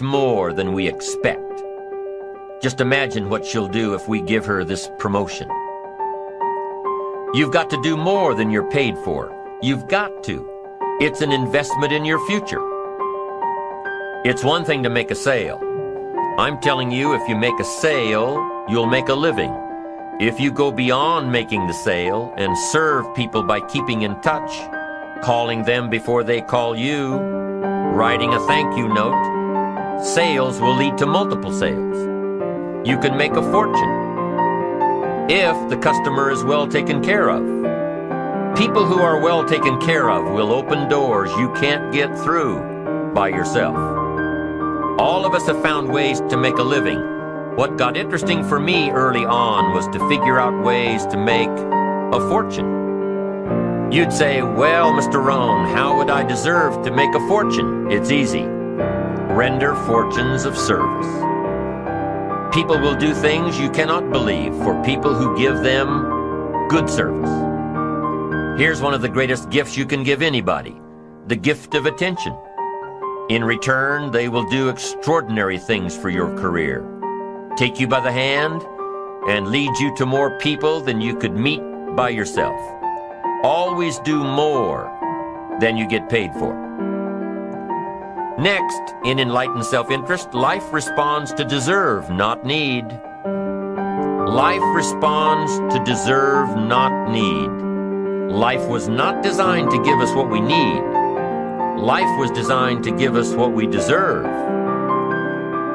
more than we expect. Just imagine what she'll do if we give her this promotion. You've got to do more than you're paid for. You've got to. It's an investment in your future. It's one thing to make a sale. I'm telling you, if you make a sale, you'll make a living. If you go beyond making the sale and serve people by keeping in touch, calling them before they call you, writing a thank you note, sales will lead to multiple sales. You can make a fortune if the customer is well taken care of. People who are well taken care of will open doors you can't get through by yourself. All of us have found ways to make a living. What got interesting for me early on was to figure out ways to make a fortune. You'd say, well, Mr. Rohn, how would I deserve to make a fortune? It's easy. Render fortunes of service. People will do things you cannot believe for people who give them good service. Here's one of the greatest gifts you can give anybody, the gift of attention. In return, they will do extraordinary things for your career, take you by the hand, and lead you to more people than you could meet by yourself. Always do more than you get paid for. Next, in enlightened self-interest, life responds to deserve, not need. Life responds to deserve, not need. Life was not designed to give us what we need. Life was designed to give us what we deserve.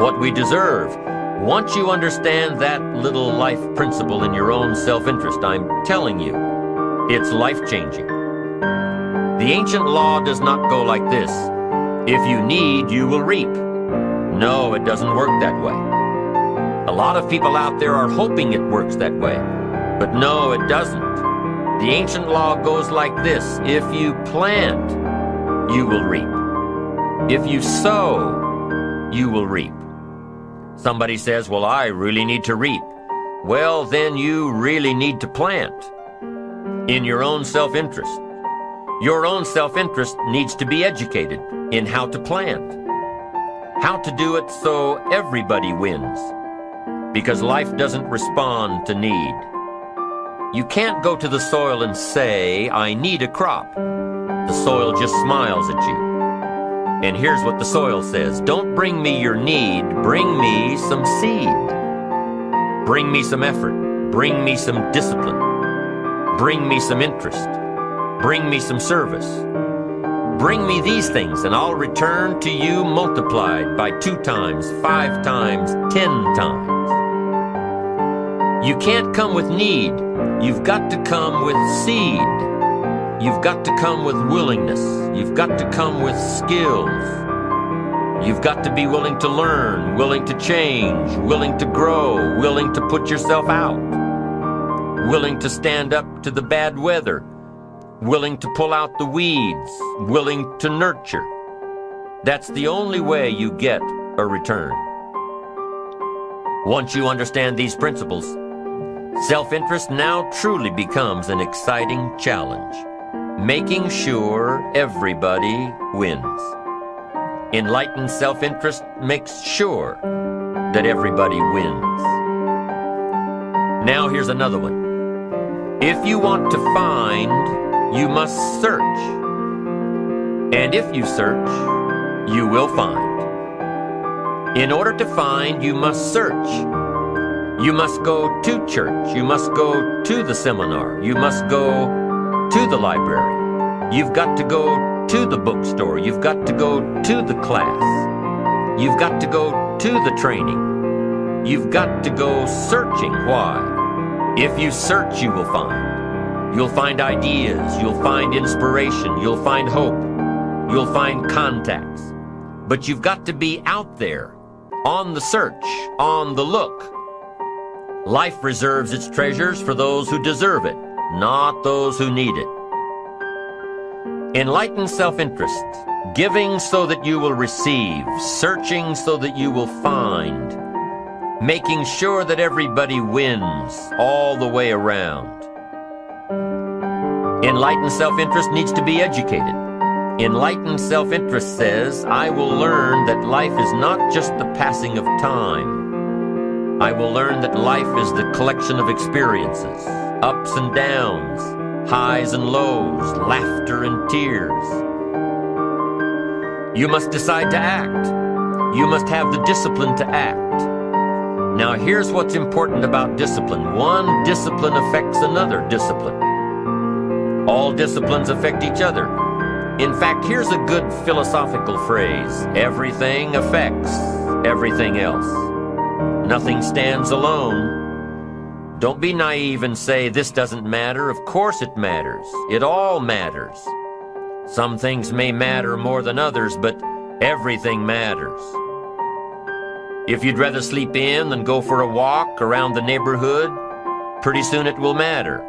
What we deserve. Once you understand that little life principle in your own self-interest, I'm telling you, it's life-changing. The ancient law does not go like this. If you need, you will reap. No, it doesn't work that way. A lot of people out there are hoping it works that way, but no, it doesn't. The ancient law goes like this. If you plant, you will reap. If you sow, you will reap. Somebody says, well, I really need to reap. Well, then you really need to plant in your own self-interest. Your own self-interest needs to be educated in how to plant, how to do it so everybody wins, because life doesn't respond to need. You can't go to the soil and say, I need a crop. The soil just smiles at you. And here's what the soil says. Don't bring me your need, bring me some seed. Bring me some effort. Bring me some discipline. Bring me some interest. Bring me some service. Bring me these things and I'll return to you multiplied by 2 times, 5 times, 10 times. You can't come with need. You've got to come with seed. You've got to come with willingness. You've got to come with skills. You've got to be willing to learn, willing to change, willing to grow, willing to put yourself out, willing to stand up to the bad weather, willing to pull out the weeds, willing to nurture. That's the only way you get a return. Once you understand these principles, self-interest now truly becomes an exciting challenge, making sure everybody wins. Enlightened self-interest makes sure that everybody wins. Now here's another one. If you want to find, you must search. And if you search, you will find. In order to find, you must search. You must go to church. You must go to the seminar. You must go to the library. You've got to go to the bookstore. You've got to go to the class. You've got to go to the training. You've got to go searching. Why? If you search, you will find. You'll find ideas. You'll find inspiration. You'll find hope. You'll find contacts. But you've got to be out there, on the search, on the look. Life reserves its treasures for those who deserve it, not those who need it. Enlightened self-interest, giving so that you will receive, searching so that you will find, making sure that everybody wins all the way around. Enlightened self-interest needs to be educated. Enlightened self-interest says, I will learn that life is not just the passing of time. I will learn that life is the collection of experiences, ups and downs, highs and lows, laughter and tears. You must decide to act. You must have the discipline to act. Now here's what's important about discipline. One discipline affects another discipline. All disciplines affect each other. In fact, here's a good philosophical phrase. Everything affects everything else. Nothing stands alone. Don't be naive and say, this doesn't matter. Of course it matters. It all matters. Some things may matter more than others, but everything matters. If you'd rather sleep in than go for a walk around the neighborhood, pretty soon it will matter.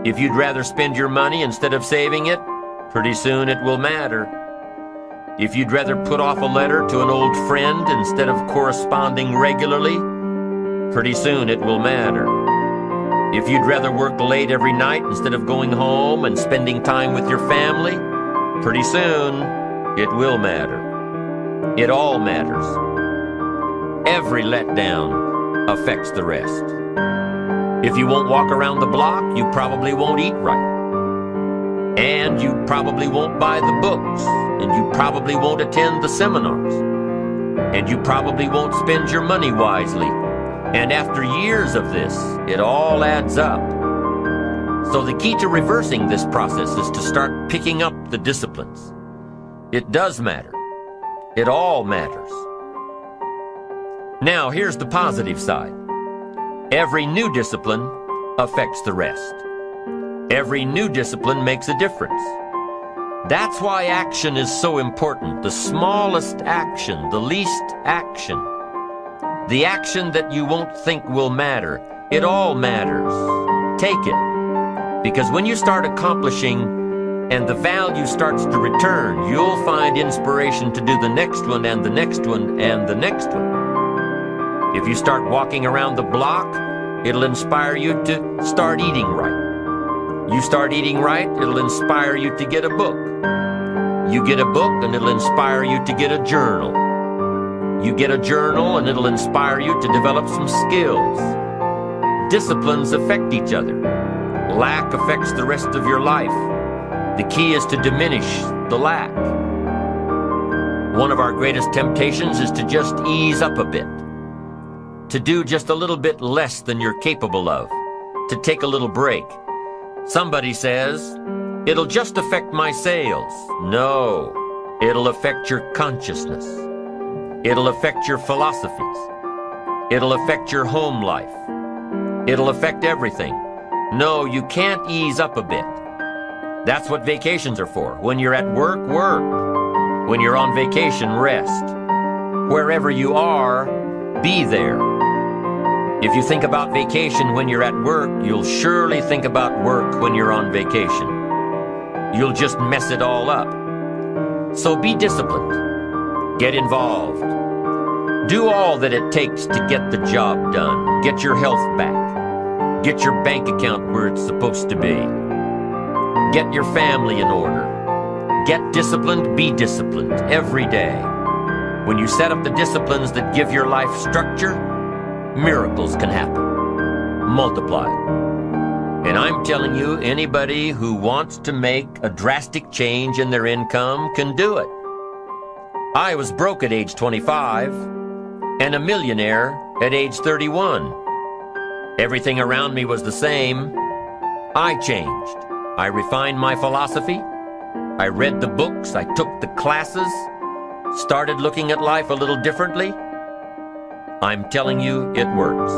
If you'd rather spend your money instead of saving it, pretty soon it will matter. If you'd rather put off a letter to an old friend instead of corresponding regularly, pretty soon it will matter. If you'd rather work late every night instead of going home and spending time with your family, pretty soon it will matter. It all matters. Every letdown affects the rest. If you won't walk around the block, you probably won't eat right. And you probably won't buy the books, and you probably won't attend the seminars, and you probably won't spend your money wisely. And after years of this, it all adds up. So the key to reversing this process is to start picking up the disciplines. It does matter. It all matters. Now, here's the positive side. Every new discipline affects the rest. Every new discipline makes a difference. That's why action is so important. The smallest action, the least action. The action that you won't think will matter. It all matters. Take it. Because when you start accomplishing and the value starts to return, you'll find inspiration to do the next one and the next one and the next one. If you start walking around the block, it'll inspire you to start eating right. You start eating right, it'll inspire you to get a book. You get a book and it'll inspire you to get a journal. You get a journal and it'll inspire you to develop some skills. Disciplines affect each other. Lack affects the rest of your life. The key is to diminish the lack. One of our greatest temptations is to just ease up a bit. To do just a little bit less than you're capable of. To take a little break. Somebody says, it'll just affect my sales. No, it'll affect your consciousness. It'll affect your philosophies. It'll affect your home life. It'll affect everything. No, you can't ease up a bit. That's what vacations are for. When you're at work, work. When you're on vacation, rest. Wherever you are, be there. If you think about vacation when you're at work, you'll surely think about work when you're on vacation. You'll just mess it all up. So be disciplined. Get involved. Do all that it takes to get the job done. Get your health back. Get your bank account where it's supposed to be. Get your family in order. Get disciplined, be disciplined every day. When you set up the disciplines that give your life structure, miracles can happen. Multiply. And I'm telling you, anybody who wants to make a drastic change in their income can do it. I was broke at age 25 and a millionaire at age 31. Everything around me was the same. I changed. I refined my philosophy. I read the books. I took the classes. Started looking at life a little differently. I'm telling you, it works.